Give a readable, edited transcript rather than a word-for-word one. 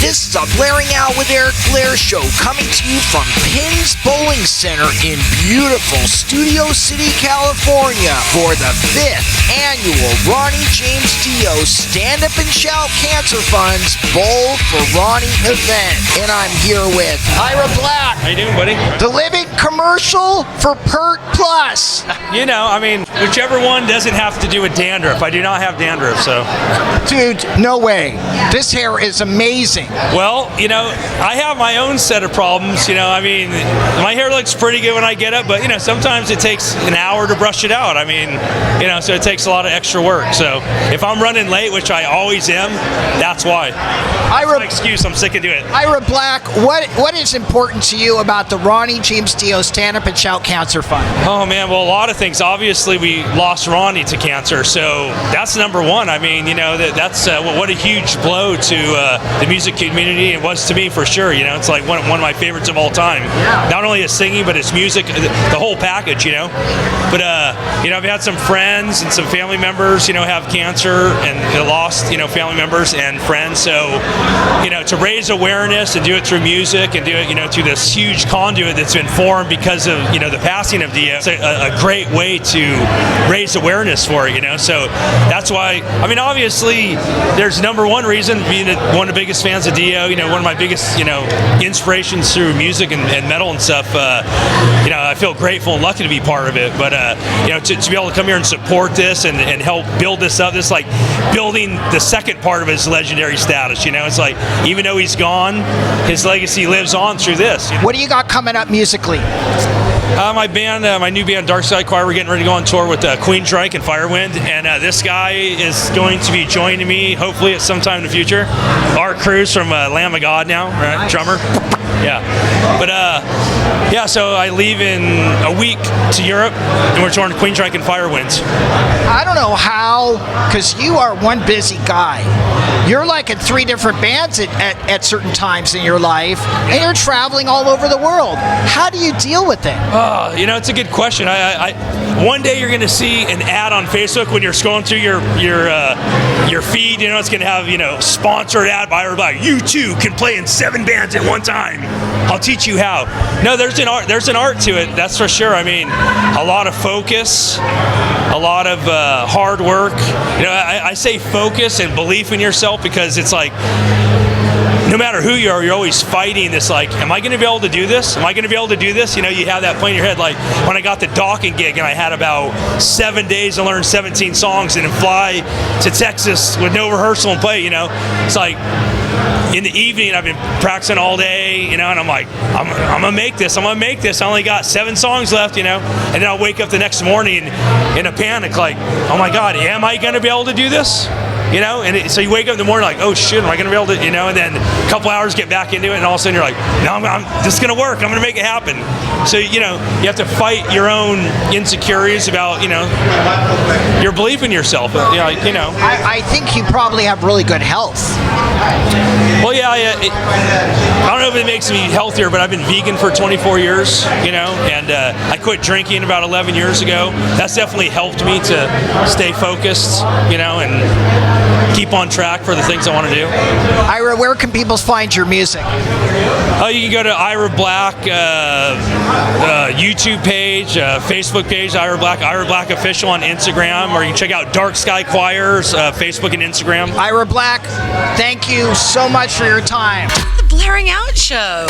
This is a Blairing Out with Eric Blair show coming to you from Pins Bowling Center in beautiful Studio City, California for the 5th annual Ronnie James Dio Stand Up and Shout Cancer Fund's Bowl for Ronnie event. And I'm here with Ira Black. How you doing, buddy? The living commercial for Pert Plus. You know, I mean, whichever one doesn't have to do with dandruff. I do not have dandruff, so. Dude, no way. This hair is amazing. Well, you know, I have my own set of problems. You know, I mean, my hair looks pretty good when I get up, but, you know, sometimes it takes an hour to brush it out. I mean, you know, so it takes a lot of extra work. So if I'm running late, which I always am, that's why. That's my excuse. I'm sick of doing it. Ira Black, what is important to you about the Ronnie James Dio Stand Up and Shout Cancer Fund? Oh, man, well, a lot of things. Obviously, we lost Ronnie to cancer, so that's number one. I mean, you know, that's what a huge blow to the music community. It was to me, for sure. You know, it's like one of my favorites of all time. Yeah. Not only his singing, but his music, the whole package, you know. But, you know, I've had some friends and some family members, you know, have cancer and lost, you know, family members and friends. So, you know, to raise awareness and do it through music and do it, you know, through this huge conduit that's been formed because of, you know, the passing of Dio, it's a great way to raise awareness for it, you know. So that's why, I mean, obviously, there's number one reason, being one of the biggest fans of Dio, you know, one of my biggest, you know, inspirations through music and metal and stuff. You know, I feel grateful and lucky to be part of it. But, you know, to be able to come here and support this and help build this up, this like building the second part of his legendary status, you know. It's like, even though he's gone, his legacy lives on through this. You know? What do you got coming up musically? My band, my new band, Dark Side Choir, we're getting ready to go on tour with Queensryche and Firewind, and this guy is going to be joining me, hopefully at some time in the future. Art Cruz from Lamb of God now, right? Nice. Drummer. Yeah. But, yeah, so I leave in a week to Europe, and we're touring Queensryche and Firewind. I don't know how, because you are one busy guy. You're like in 3 different bands at certain times in your life, and you're traveling all over the world. How do you deal with it? You know, it's a good question. One day you're going to see an ad on Facebook when you're scrolling through your feed. You know, it's going to have, you know, sponsored ad by Ira Black. You too can play in 7 bands at one time. I'll teach you how. No, there's an art to it. That's for sure. I mean, a lot of focus, a lot of hard work. You know, I say focus and belief in yourself, because it's like, no matter who you are, you're always fighting this, like, am I going to be able to do this? Am I going to be able to do this? You know, you have that point in your head, like, when I got the Dawkins gig and I had about 7 days to learn 17 songs and then fly to Texas with no rehearsal and play, you know, it's like, in the evening, I've been practicing all day, you know, and I'm like, I'm going to make this. I'm going to make this. I only got 7 songs left, you know, and then I'll wake up the next morning in a panic, like, oh my God, am I going to be able to do this? You know, and so you wake up in the morning like, oh shit, am I going to be able to, you know, and then a couple hours get back into it, and all of a sudden you're like, no, this is going to work. I'm going to make it happen. So, you know, you have to fight your own insecurities about, you know, your belief in yourself. You know. I think you probably have really good health. Well, yeah, I don't know if it makes me healthier, but I've been vegan for 24 years, you know, and I quit drinking about 11 years ago. That's definitely helped me to stay focused, you know, and keep on track for the things I want to do. Ira, where can people find your music? Oh, you can go to Ira Black YouTube page, Facebook page, Ira Black Official on Instagram, or you can check out Dark Sky Choir's Facebook and Instagram. Ira Black, thank you so much for your time. The Blairing Out Show.